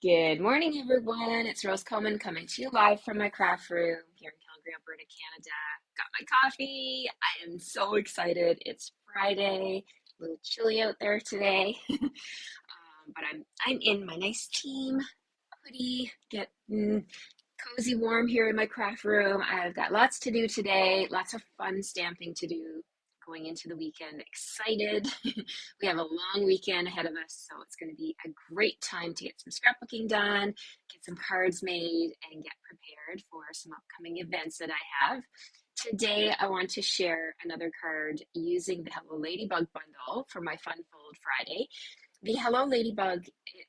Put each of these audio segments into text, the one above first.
Good morning, everyone. It's Rose Coleman coming to you live from my craft room here in Calgary, Alberta, Canada. Got my coffee. I am so excited. It's Friday. A little chilly out there today, but I'm in my nice team hoodie, getting cozy warm here in my craft room. I've got lots to do today, lots of fun stamping to do going into the weekend. Excited. We have a long weekend ahead of us, so it's going to be a great time to get some scrapbooking done, get some cards made, and get prepared for some upcoming events that I have. Today, I want to share another card using the Hello Ladybug bundle for my Fun Fold Friday. The Hello Ladybug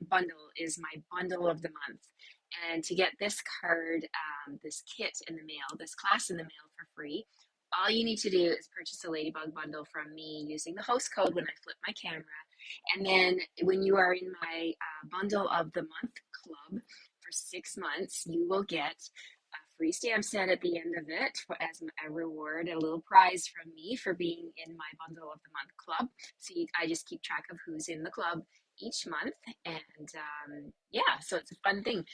bundle is my bundle of the month. And to get this card, this kit in the mail, this class in the mail for free, all you need to do is purchase a Ladybug bundle from me using the host code when I flip my camera. And then when you are in my bundle of the month club for 6 months, you will get a free stamp set at the end of it as a reward, a little prize from me for being in my bundle of the month club. So I just keep track of who's in the club each month. And yeah, so it's a fun thing.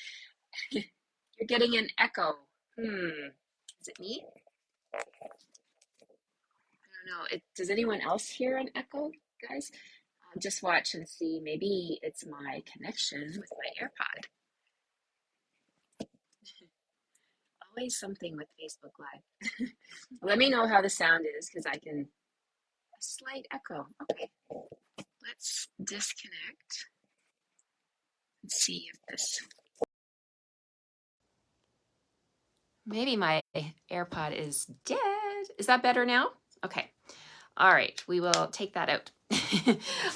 You're getting an echo. Is it me? I don't know. Does anyone else hear an echo, guys? Just watch and see. Maybe it's my connection with my AirPod. Always something with Facebook Live. Let me know how the sound is because I can. A slight echo. Okay, let's disconnect and see if this. Maybe my AirPod is dead. Is that better now? Okay. All right, we will take that out.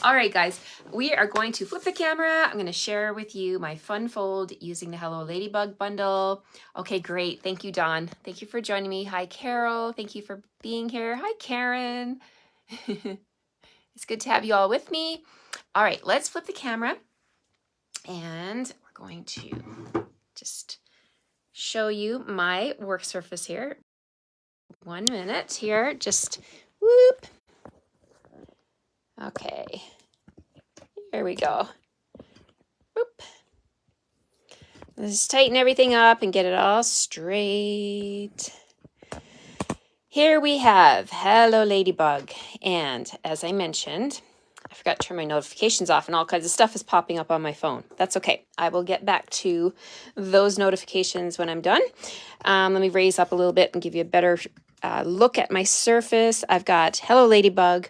All right, guys, we are going to flip the camera. I'm going to share with you my fun fold using the Hello Ladybug bundle. Okay, great. Thank you, Dawn. Thank you for joining me. Hi, Carol. Thank you for being here. Hi, Karen. It's good to have you all with me. All right, let's flip the camera. And we're going to just show you my work surface here. 1 minute here. Just whoop. Okay. Here we go. Boop. Let's tighten everything up and get it all straight. Here we have Hello Ladybug. And as I mentioned, I forgot to turn my notifications off and all kinds of stuff is popping up on my phone. That's okay. I will get back to those notifications when I'm done. Let me raise up a little bit and give you a better look at my surface. I've got Hello Ladybug.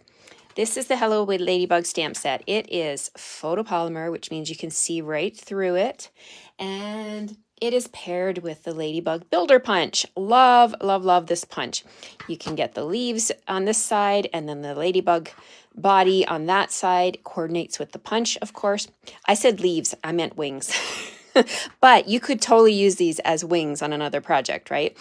This is the Hello Ladybug stamp set. It is photopolymer, which means you can see right through it. And it is paired with the Ladybug Builder Punch. Love, love, love this punch. You can get the leaves on this side and then the Ladybug body on that side. Coordinates with the punch, of course. I said leaves, I meant wings. But you could totally use these as wings on another project, right?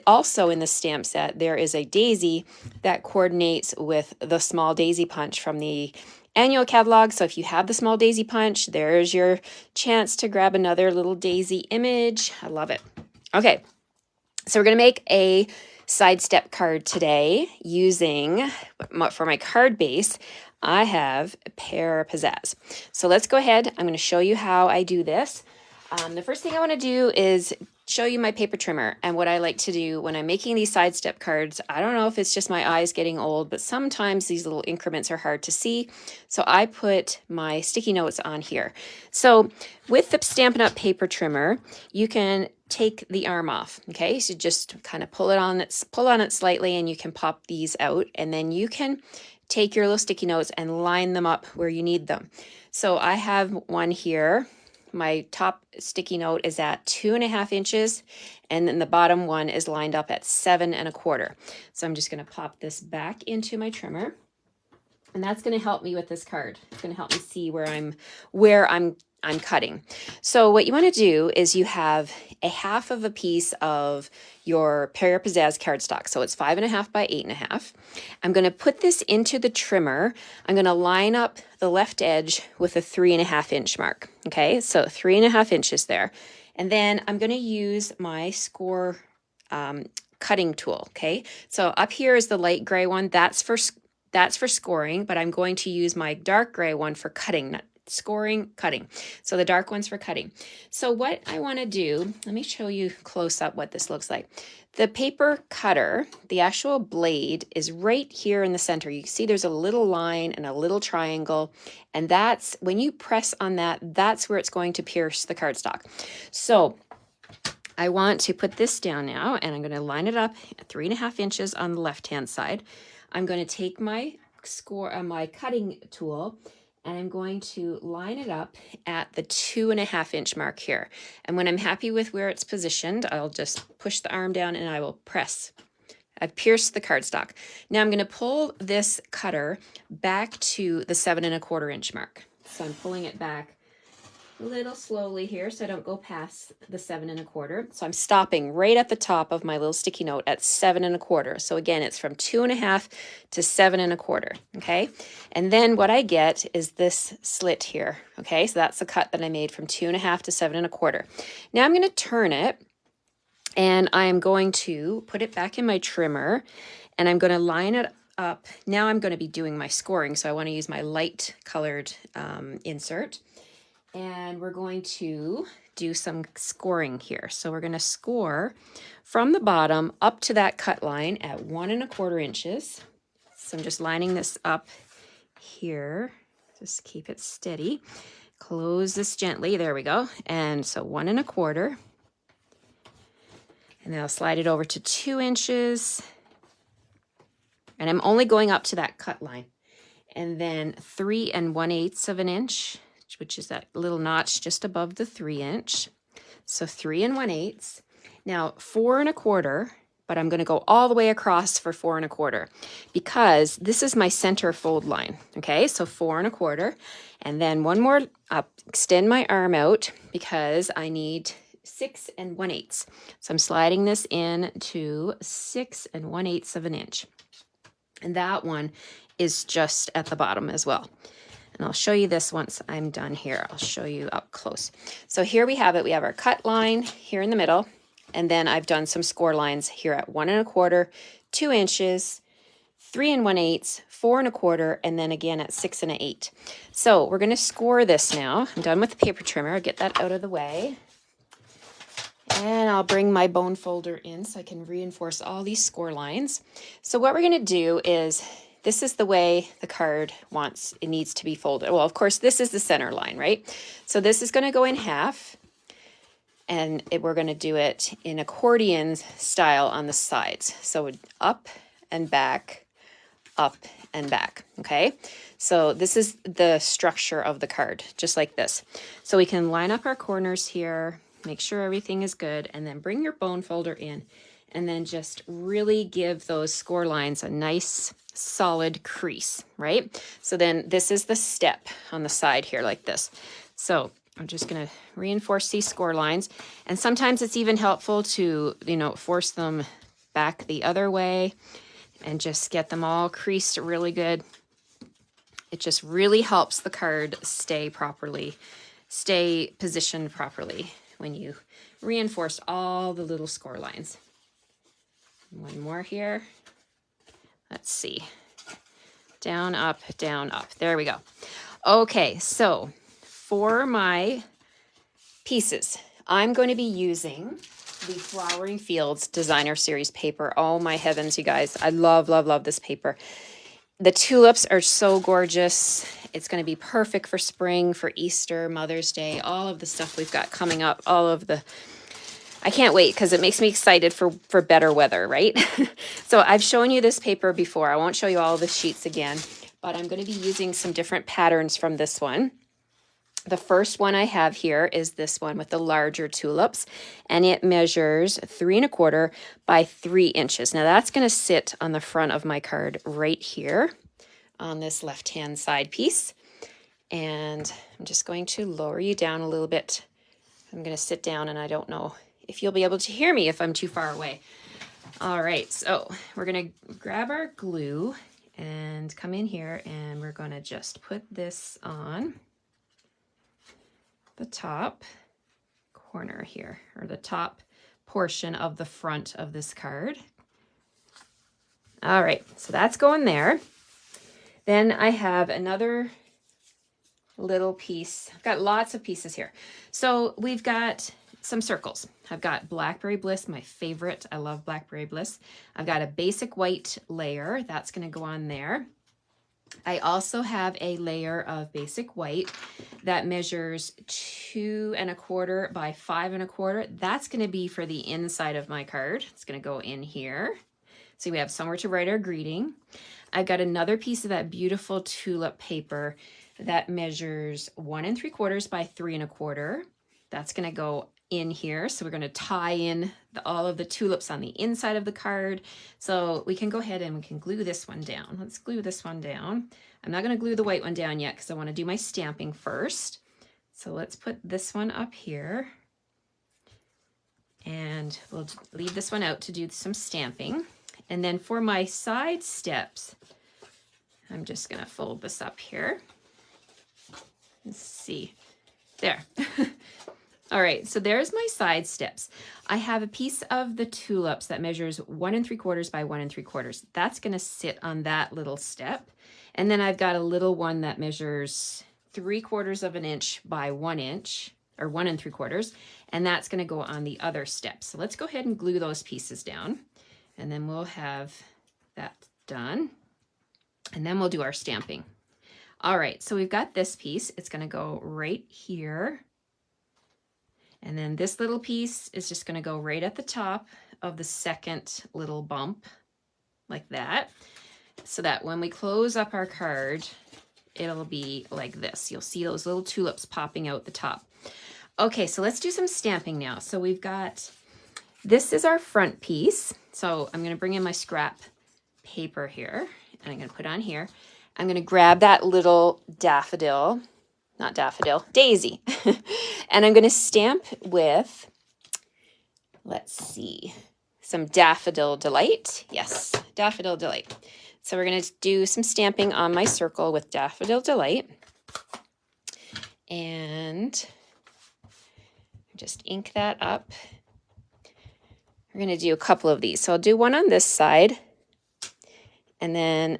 Also in the stamp set, there is a daisy that coordinates with the small daisy punch from the annual catalog. So if you have the small daisy punch, there's your chance to grab another little daisy image. I love it. Okay, so we're going to make a side step card today using, for my card base, I have Pear Pizzazz. So let's go ahead. I'm going to show you how I do this. The first thing I want to do is show you my paper trimmer and what I like to do when I'm making these side step cards. I don't know if it's just my eyes getting old, but sometimes these little increments are hard to see. So I put my sticky notes on here. So with the Stampin' Up! Paper trimmer, you can take the arm off. Okay, so just kind of pull on it slightly and you can pop these out, and then you can take your little sticky notes and line them up where you need them. So I have one here. My top sticky note is at 2.5 inches, and then the bottom one is lined up at 7.25. So I'm just going to pop this back into my trimmer, and that's going to help me with this card. It's going to help me see where I'm cutting. So what you want to do is you have a half of a piece of your Pear Pizzazz cardstock. So it's 5.5 by 8.5. I'm going to put this into the trimmer. I'm going to line up the left edge with a 3.5 inch mark. Okay, so 3.5 inches there. And then I'm going to use my score cutting tool. Okay, so up here is the light gray one. That's for scoring, but I'm going to use my dark gray one for cutting. scoring, cutting. So the dark one's for cutting. So what I want to do, let me show you close up what this looks like. The paper cutter, the actual blade, is right here in the center. You can see there's a little line and a little triangle, and that's when you press on that, that's where it's going to pierce the cardstock. So I want to put this down now, and I'm going to line it up at 3.5 inches on the left-hand side. I'm going to take my my cutting tool, and I'm going to line it up at the 2.5 inch mark here. And when I'm happy with where it's positioned, I'll just push the arm down and I will press. I've pierced the cardstock. Now I'm going to pull this cutter back to the 7.25 inch mark. So I'm pulling it back a little slowly here so I don't go past the 7.25. So I'm stopping right at the top of my little sticky note at 7.25. So again, it's from 2.5 to 7.25. Okay. And then what I get is this slit here. Okay. So that's the cut that I made from 2.5 to 7.25. Now I'm going to turn it, and I'm going to put it back in my trimmer, and I'm going to line it up. Now I'm going to be doing my scoring. So I want to use my light colored insert. And we're going to do some scoring here. So we're going to score from the bottom up to that cut line at 1.25 inches. So I'm just lining this up here. Just keep it steady. Close this gently. There we go. And so 1.25. And then I'll slide it over to 2 inches. And I'm only going up to that cut line. And then 3 1/8 inch, which is that little notch just above the 3 inch. So 3 1/8. Now 4.25, but I'm going to go all the way across for 4.25 because this is my center fold line. Okay, so 4.25, and then one more up, extend my arm out because I need 6 1/8. So I'm sliding this in to 6 1/8 inch. And that one is just at the bottom as well. And I'll show you this once I'm done here. I'll show you up close. So here we have it. We have our cut line here in the middle. And then I've done some score lines here at 1.25, 2 inches, 3 1/8, 4.25, and then again at 6 1/8. So we're going to score this now. I'm done with the paper trimmer. I'll get that out of the way. And I'll bring my bone folder in so I can reinforce all these score lines. So what we're going to do is, this is the way the card needs to be folded. Well, of course, this is the center line, right? So this is going to go in half, and we're going to do it in accordion style on the sides. So up and back, up and back, okay? So this is the structure of the card, just like this. So we can line up our corners here, make sure everything is good, and then bring your bone folder in, and then just really give those score lines a nice solid crease, right? So then this is the step on the side here like this. So I'm just going to reinforce these score lines, and sometimes it's even helpful to, force them back the other way and just get them all creased really good. It just really helps the card stay positioned properly when you reinforce all the little score lines. One more here. Let's see. Down, up, down, up. There we go. Okay, so for my pieces, I'm going to be using the Flowering Fields Designer Series paper. Oh my heavens, you guys. I love, love, love this paper. The tulips are so gorgeous. It's going to be perfect for spring, for Easter, Mother's Day, all of the stuff we've got coming up, I can't wait because it makes me excited for better weather, right? So I've shown you this paper before. I won't show you all the sheets again, but I'm going to be using some different patterns from this one. The first one I have here is this one with the larger tulips, and it measures 3.25 by 3 inches. Now that's going to sit on the front of my card right here on this left-hand side piece. And I'm just going to lower you down a little bit. I'm going to sit down, and I don't know if you'll be able to hear me if I'm too far away. All right, so we're going to grab our glue and come in here, and we're going to just put this on the top corner here, or the top portion of the front of this card. All right, so that's going there. Then I have another little piece. I've got lots of pieces here. So we've got some circles. I've got Blackberry Bliss, my favorite. I love Blackberry Bliss. I've got a basic white layer. That's going to go on there. I also have a layer of basic white that measures 2 1/4 by 5 1/4. That's going to be for the inside of my card. It's going to go in here. So we have somewhere to write our greeting. I've got another piece of that beautiful tulip paper that measures 1 3/4 by 3 1/4. That's going to go in here. So we're going to tie in all of the tulips on the inside of the card. So we can go ahead and we can glue this one down. Let's glue this one down. I'm not going to glue the white one down yet because I want to do my stamping first. So let's put this one up here. And we'll leave this one out to do some stamping. And then for my side steps, I'm just going to fold this up here. Let's see. There. All right, so there's my side steps. I have a piece of the tulips that measures 1 3/4 by 1 3/4. That's going to sit on that little step. And then I've got a little one that measures 3/4 of an inch by 1 inch, or 1 3/4, and that's going to go on the other step. So let's go ahead and glue those pieces down, and then we'll have that done. And then we'll do our stamping. All right, so we've got this piece. It's going to go right here. And then this little piece is just going to go right at the top of the second little bump, like that, so that when we close up our card, it'll be like this. You'll see those little tulips popping out the top. Okay, so let's do some stamping now. So we've got, this is our front piece. So I'm going to bring in my scrap paper here, and I'm going to put on here. I'm going to grab that little daffodil, not daffodil, daisy. And I'm going to stamp with, let's see, some Daffodil Delight. Yes, Daffodil Delight. So we're going to do some stamping on my circle with Daffodil Delight. And just ink that up. We're going to do a couple of these. So I'll do one on this side. And then,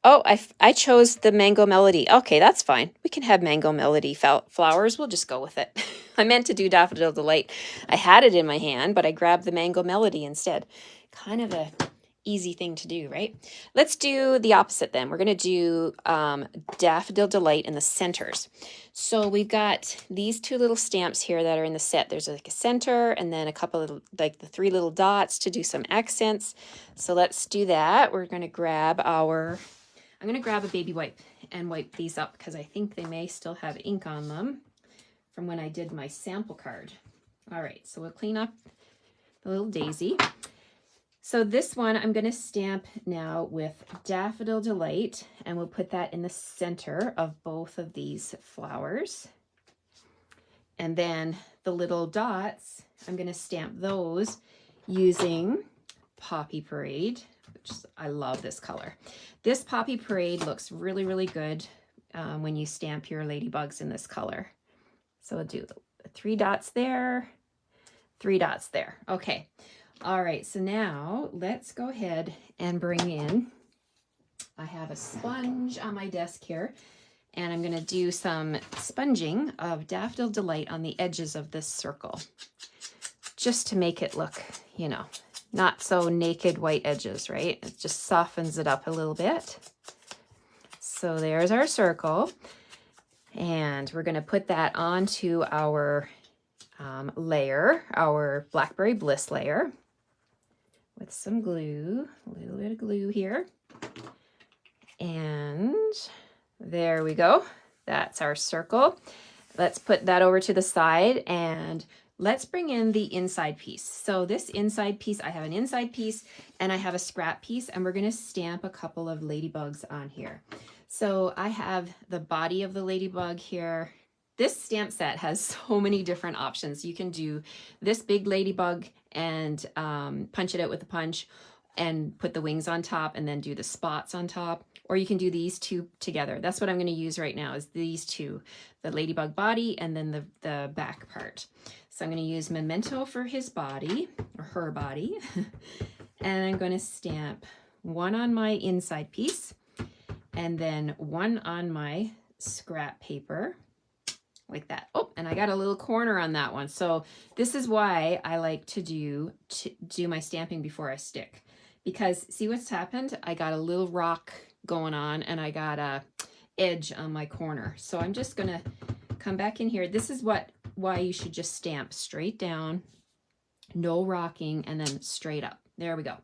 oh, I chose the Mango Melody. Okay, that's fine. We can have Mango Melody flowers. We'll just go with it. I meant to do Daffodil Delight. I had it in my hand, but I grabbed the Mango Melody instead. Kind of a easy thing to do, right? Let's do the opposite then. We're going to do Daffodil Delight in the centers. So we've got these two little stamps here that are in the set. There's like a center and then a couple of like the 3 little dots to do some accents. So let's do that. We're going to grab our, I'm going to grab a baby wipe and wipe these up because I think they may still have ink on them from when I did my sample card. All right, so we'll clean up the little daisy. So this one I'm going to stamp now with Daffodil Delight, and we'll put that in the center of both of these flowers. And then the little dots, I'm going to stamp those using Poppy Parade, which I love this color. This Poppy Parade looks really, really good when you stamp your ladybugs in this color. So we'll do the 3 dots there, 3 dots there. Okay. All right, so now let's go ahead and bring in, I have a sponge on my desk here, and I'm going to do some sponging of Daffodil Delight on the edges of this circle, just to make it look, you know, not so naked white edges, right? It just softens it up a little bit. So there's our circle, and we're going to put that onto our layer, our Blackberry Bliss layer, with some glue, a little bit of glue here. And there we go. That's our circle. Let's put that over to the side and let's bring in the inside piece. So this inside piece, I have an inside piece and I have a scrap piece, and we're going to stamp a couple of ladybugs on here. So I have the body of the ladybug here. This stamp set has so many different options. You can do this big ladybug and punch it out with a punch and put the wings on top and then do the spots on top. Or you can do these two together. That's what I'm going to use right now, is these two, the ladybug body and then the back part. So I'm going to use Memento for his body, or her body. And I'm going to stamp one on my inside piece and then one on my scrap paper like that. Oh, and I got a little corner on that one. So this is why I like to do my stamping before I stick, because see what's happened? I got a little rock going on and I got a edge on my corner. So I'm just gonna come back in here. This is why you should just stamp straight down, no rocking, and then straight up. There we go.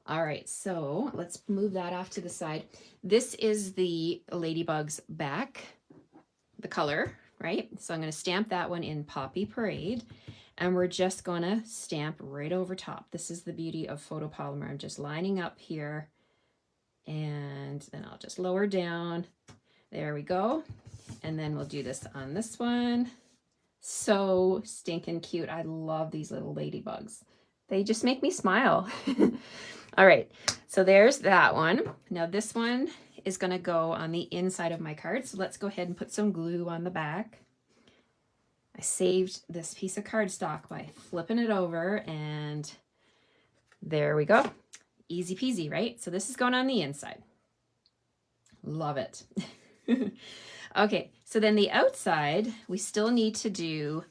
All right, so let's move that off to the side. This is the Ladybug's back, the color, right? So I'm going to stamp that one in Poppy Parade, and we're just going to stamp right over top. This is the beauty of photopolymer. I'm just lining up here, and then I'll just lower down. There we go. And then we'll do this on this one. So stinking cute. I love these little ladybugs. They just make me smile. All right, so there's that one. Now this one is going to go on the inside of my card. So let's go ahead and put some glue on the back. I saved this piece of cardstock by flipping it over, and there we go. Easy peasy, right? So this is going on the inside. Love it. Okay, so then the outside, we still need to do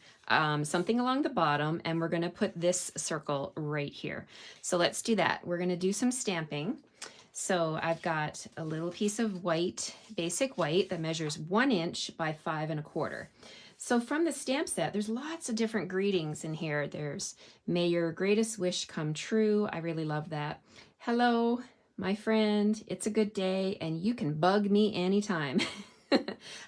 something along the bottom, and we're going to put this circle right here. So let's do that. We're going to do some stamping. So I've got a little piece of white, basic white, that measures 1 inch by 5 1/4. So from the stamp set, there's lots of different greetings in here. There's "May your greatest wish come true." I really love that. "Hello, my friend. It's a good day, and you can bug me anytime."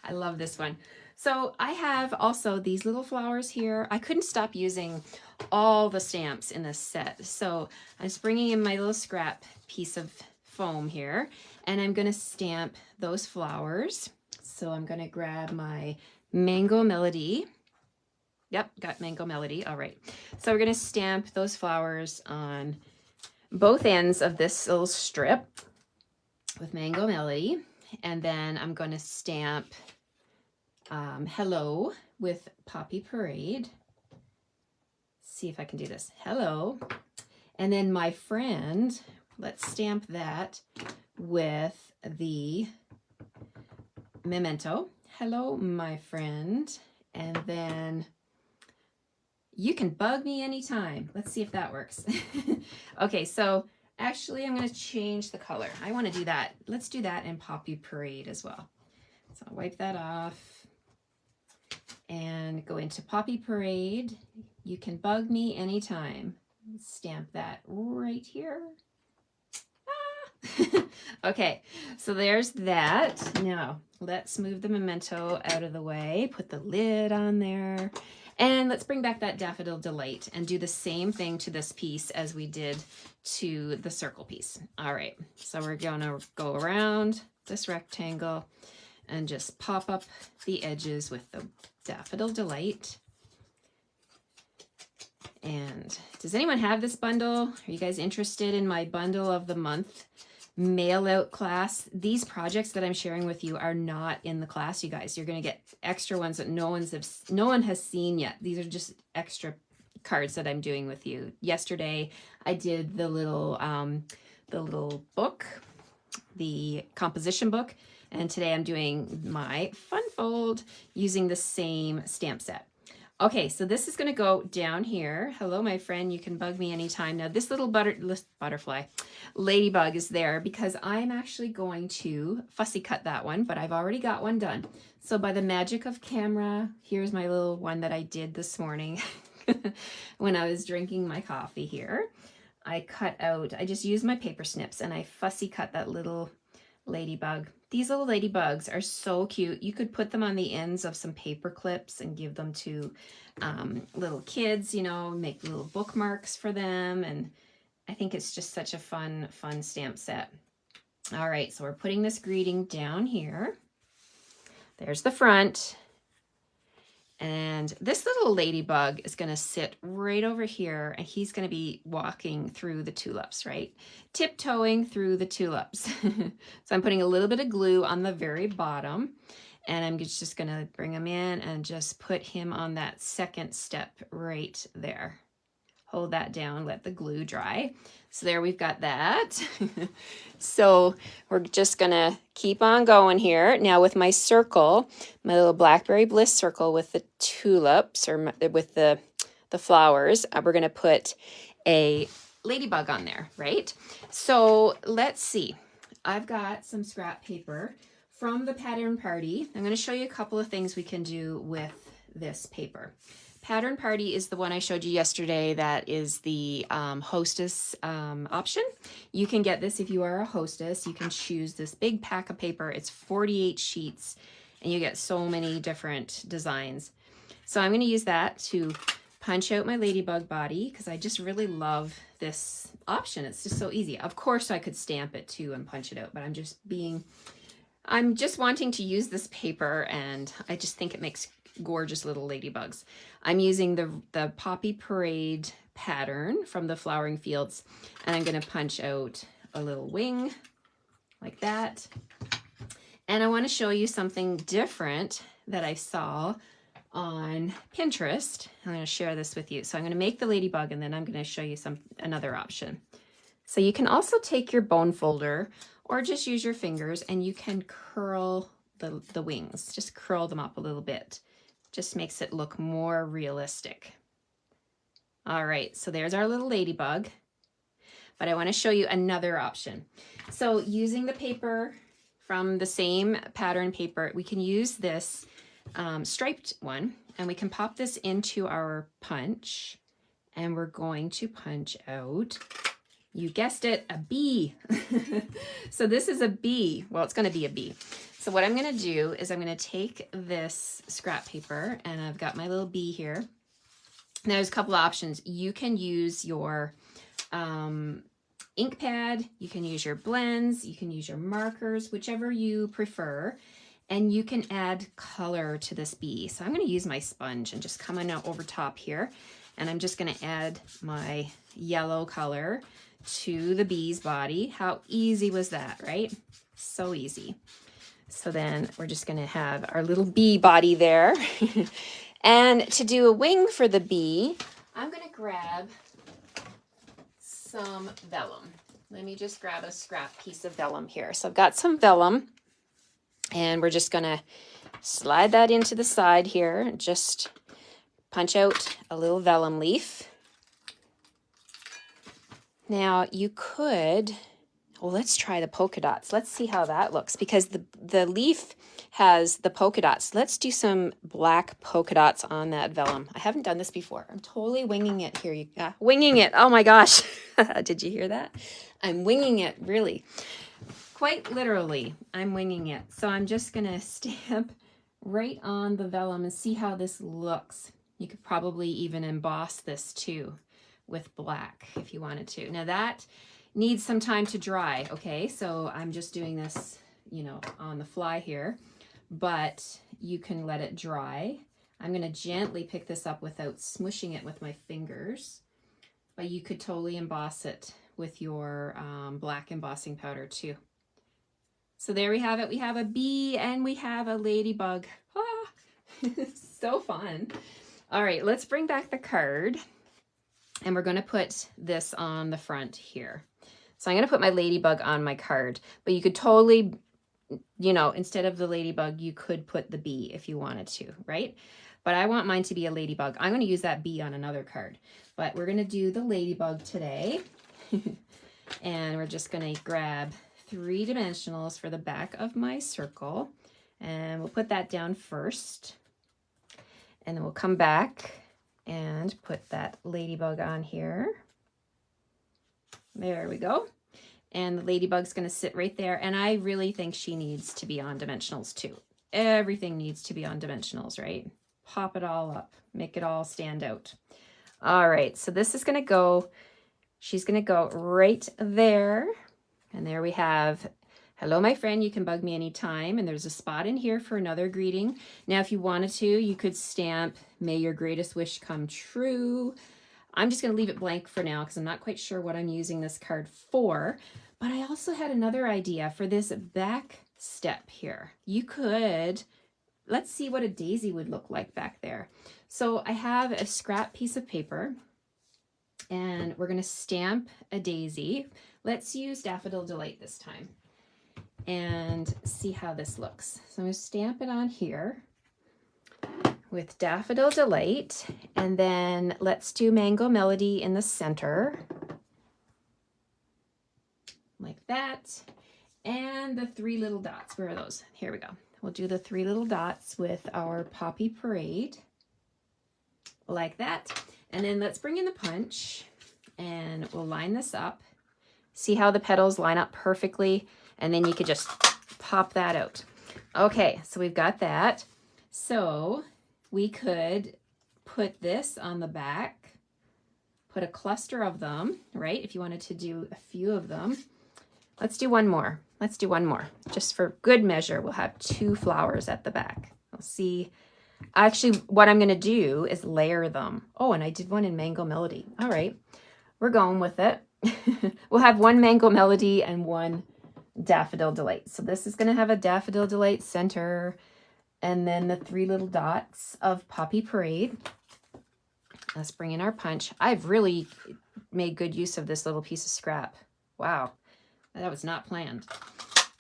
I love this one. So I have also these little flowers here. I couldn't stop using all the stamps in this set. So I'm just bringing in my little scrap piece of foam here, and I'm going to stamp those flowers. So I'm going to grab my Mango Melody. Yep, got Mango Melody. All right. So we're going to stamp those flowers on both ends of this little strip with Mango Melody. And then I'm going to stamp "Hello" with Poppy Parade. See if I can do this. "Hello." And then "My friend," let's stamp that with the Memento. "Hello, my friend." And then "You can bug me anytime." Let's see if that works. Okay, so actually, I'm going to change the color. I want to do that. Let's do that in Poppy Parade as well. So I'll wipe that off and go into Poppy Parade. "You can bug me anytime." Stamp that right here. Ah! Okay, so there's that. Now, let's move the Memento out of the way. Put the lid on there. And let's bring back that Daffodil Delight and do the same thing to this piece as we did to the circle piece. All right, so we're gonna go around this rectangle and just pop up the edges with the Daffodil Delight. And does anyone have this bundle? Are you guys interested in my bundle of the month mail out class? These projects that I'm sharing with you are not in the class, you guys. You're going to get extra ones that no one has seen yet. These are just extra cards that I'm doing with you. Yesterday I did the little book, the composition book, and today I'm doing my fun fold using the same stamp set. Okay, so this is going to go down here. "Hello, my friend. You can bug me anytime." Now, this little butterfly ladybug is there because I'm actually going to fussy cut that one, but I've already got one done. So by the magic of camera, here's my little one that I did this morning when I was drinking my coffee here. I just used my paper snips and I fussy cut that little ladybug. These little ladybugs are so cute. You could put them on the ends of some paper clips and give them to little kids, you know, make little bookmarks for them. And I think it's just such a fun stamp set. All right, so we're putting this greeting down here. There's the front. And this little ladybug is going to sit right over here, and he's going to be walking through the tulips, right? Tiptoeing through the tulips. So I'm putting a little bit of glue on the very bottom, and I'm just going to bring him in and just put him on that second step right there. hold that down, let the glue dry. So there we've got that. So we're just gonna keep on going here. Now with my circle, my little Blackberry Bliss circle with the tulips, or with the flowers, we're gonna put a ladybug on there, right? So let's see. I've got some scrap paper from the pattern party. I'm going to show you a couple of things we can do with this paper. Pattern party is the one I showed you yesterday. That is the hostess option. You can get this if you are a hostess. You can choose this big pack of paper. It's 48 sheets and you get so many different designs. So I'm going to use that to punch out my ladybug body because I just really love this option. It's just so easy. Of course I could stamp it too and punch it out, but I'm just wanting to use this paper, and I just think it makes gorgeous little ladybugs. I'm using the Poppy Parade pattern from the Flowering Fields, and I'm going to punch out a little wing like that. And I want to show you something different that I saw on Pinterest. I'm going to share this with you. So I'm going to make the ladybug, and then I'm going to show you another option. So you can also take your bone folder or just use your fingers, and you can curl the wings. Just curl them up a little bit. Just makes it look more realistic. All right, so there's our little ladybug. But I want to show you another option. So using the paper from the same pattern paper, we can use this striped one, and we can pop this into our punch, and we're going to punch out, you guessed it, a bee. So this is a bee. Well, it's going to be a bee. So what I'm going to do is I'm going to take this scrap paper, and I've got my little bee here. Now there's a couple of options. You can use your ink pad, you can use your blends, you can use your markers, whichever you prefer. And you can add color to this bee. So I'm going to use my sponge and just come on over top here. And I'm just going to add my yellow color to the bee's body. How easy was that, right? So easy. So then we're just going to have our little bee body there. And to do a wing for the bee, I'm going to grab some vellum. Let me just grab a scrap piece of vellum here. So I've got some vellum. And we're just going to slide that into the side here. Just punch out a little vellum leaf. Now you could, well, let's try the polka dots. Let's see how that looks, because the leaf has the polka dots. Let's do some black polka dots on that vellum. I haven't done this before. I'm totally winging it here. Winging it. Oh my gosh. Did you hear that? I'm winging it, really. Quite literally, I'm winging it. So I'm just going to stamp right on the vellum and see how this looks. You could probably even emboss this too with black if you wanted to. Now that needs some time to dry, okay? So I'm just doing this, you know, on the fly here, but you can let it dry. I'm going to gently pick this up without smushing it with my fingers, but you could totally emboss it with your black embossing powder too. So there we have it. We have a bee and we have a ladybug. Ah, so fun. All right, let's bring back the card, and we're going to put this on the front here. So I'm going to put my ladybug on my card, but you could totally, you know, instead of the ladybug, you could put the bee if you wanted to, right? But I want mine to be a ladybug. I'm going to use that bee on another card, but we're going to do the ladybug today. And we're just going to grab 3 dimensionals for the back of my circle, and we'll put that down first, and then we'll come back and put that ladybug on here. There we go. And the ladybug's going to sit right there, and I really think she needs to be on dimensionals too. Everything needs to be on dimensionals, right? Pop it all up, make it all stand out. All right, so this is going to go, she's going to go right there. And there we have, hello, my friend, you can bug me anytime. And there's a spot in here for another greeting. Now, if you wanted to, you could stamp, may your greatest wish come true. I'm just going to leave it blank for now because I'm not quite sure what I'm using this card for. But I also had another idea for this back step here. You could, let's see what a daisy would look like back there. So I have a scrap piece of paper, And we're going to stamp a daisy. Let's use Daffodil Delight this time and see how this looks. So I'm going to stamp it on here with Daffodil Delight, and then let's do Mango Melody in the center, like that. And the 3 little dots, where are those? Here we go. We'll do the 3 little dots with our Poppy Parade, like that. And then let's bring in the punch, and we'll line this up. See how the petals line up perfectly? And then you could just pop that out. Okay, so we've got that. So we could put this on the back, put a cluster of them, right? If you wanted to do a few of them. Let's do one more. Let's do one more. Just for good measure, we'll have 2 flowers at the back. We'll see. Actually, what I'm going to do is layer them. Oh, and I did one in Mango Melody. All right, we're going with it. We'll have 1 Mango Melody and 1 Daffodil Delight. So this is going to have a Daffodil Delight center, and then the 3 little dots of Poppy Parade. Let's bring in our punch. I've really made good use of this little piece of scrap. Wow, that was not planned.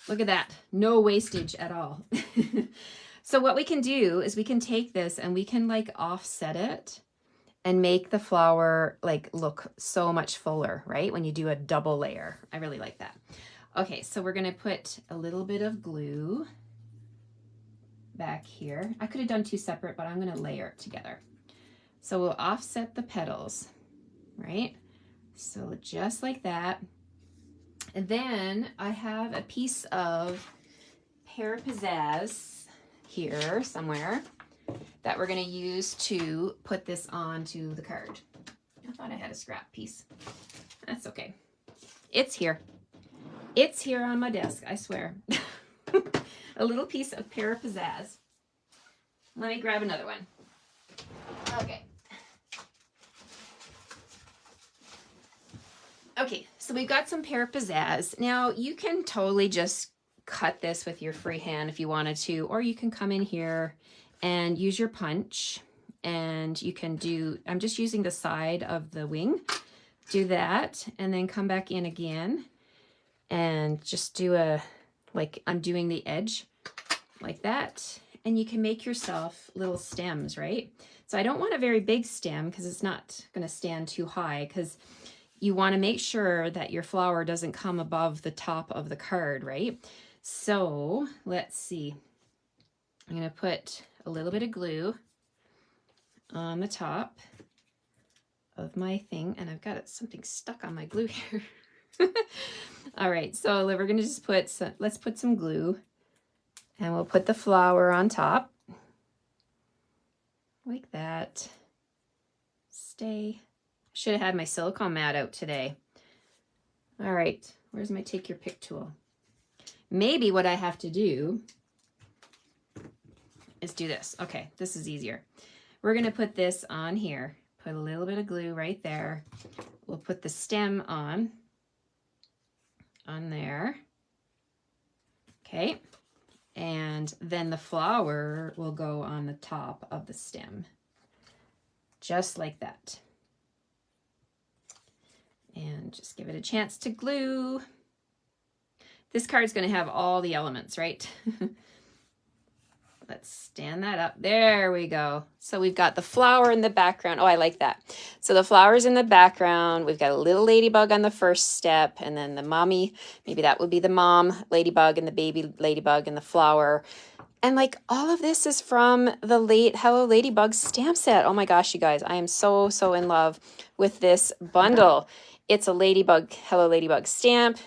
Look at that. No wastage at all. So what we can do is we can take this and we can like offset it and make the flower like look so much fuller, right? When you do a double layer. I really like that. Okay, so we're gonna put a little bit of glue back here. I could have done 2 separate, but I'm gonna layer it together. So we'll offset the petals, right? So just like that. And then I have a piece of Pear Pizzazz here somewhere that we're going to use to put this onto the card. I thought I had a scrap piece. That's okay. It's here. It's here on my desk, I swear. A little piece of Pear Pizzazz. Let me grab another one. Okay. Okay, so we've got some Pear Pizzazz. Now, you can totally just cut this with your free hand if you wanted to, or you can come in here and use your punch, and you can do, I'm just using the side of the wing, do that, and then come back in again and just do a, like undoing the edge like that, and you can make yourself little stems, right? So I don't want a very big stem because it's not going to stand too high, because you want to make sure that your flower doesn't come above the top of the card, right? So let's see. I'm going to put a little bit of glue on the top of my thing, and I've got something stuck on my glue here. All right, so we're going to just put some, let's put some glue, and we'll put the flower on top like that. Stay. Should have had my silicone mat out today. All right, where's my take your pick tool? Maybe what I have to do is do this. Okay, this is easier. We're gonna put this on here. Put a little bit of glue right there. We'll put the stem on there. Okay, and then the flower will go on the top of the stem. Just like that. And just give it a chance to glue. This card's going to have all the elements, right? Let's stand that up. There we go. So we've got the flower in the background. Oh, I like that. So the flower's in the background. We've got a little ladybug on the first step, and then the mommy, maybe that would be the mom ladybug and the baby ladybug and the flower. And like all of this is from the late Hello Ladybug stamp set. Oh my gosh, you guys, I am so in love with this bundle. It's a Ladybug, Hello Ladybug stamp.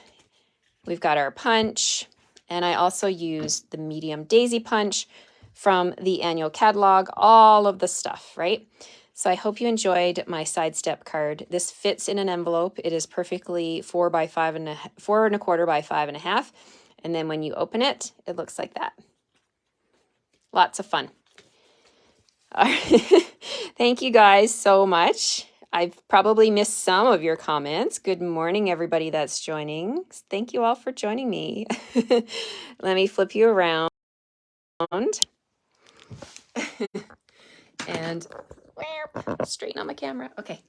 We've got our punch, and I also used the medium daisy punch from the annual catalog, all of the stuff, right? So I hope you enjoyed my sidestep card. This fits in an envelope. It is perfectly 4 by 4.25 by 5.5. And then when you open it, it looks like that. Lots of fun. All right. Thank you guys so much. I've probably missed some of your comments. Good morning, everybody that's joining. Thank you all for joining me. Let me flip you around. And straighten on my camera. Okay.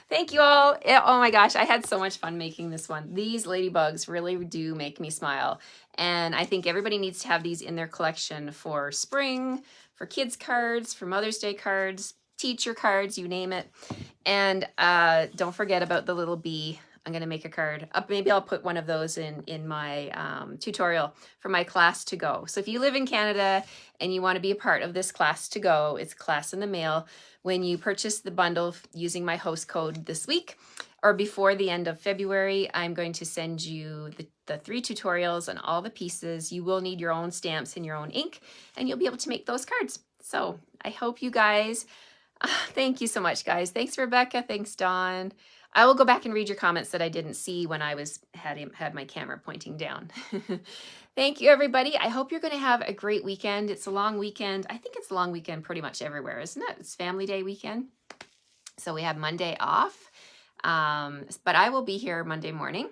Thank you all. Oh my gosh, I had so much fun making this one. These ladybugs really do make me smile. And I think everybody needs to have these in their collection for spring, for kids cards, for Mother's Day cards, teacher cards, you name it. And don't forget about the little bee. I'm going to make a card. Maybe I'll put one of those in my tutorial for my class to go. So if you live in Canada and you want to be a part of this class to go, it's class in the mail. When you purchase the bundle using my host code this week or before the end of February, I'm going to send you the 3 tutorials and all the pieces. You will need your own stamps and your own ink, and you'll be able to make those cards. So I hope you guys... Thank you so much, guys. Thanks, Rebecca. Thanks, Dawn. I will go back and read your comments that I didn't see when I had my camera pointing down. Thank you, everybody. I hope you're going to have a great weekend. It's a long weekend. I think it's a long weekend pretty much everywhere, isn't it? It's Family Day weekend. So we have Monday off, but I will be here Monday morning.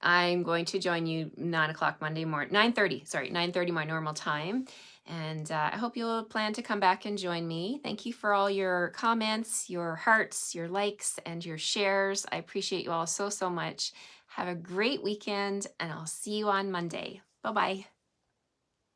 I'm going to join you 9 o'clock Monday morning, 9:30 my normal time. And I hope you'll plan to come back and join me. Thank you for all your comments, your hearts, your likes, and your shares. I appreciate you all so, so much. Have a great weekend, and I'll see you on Monday. Bye-bye.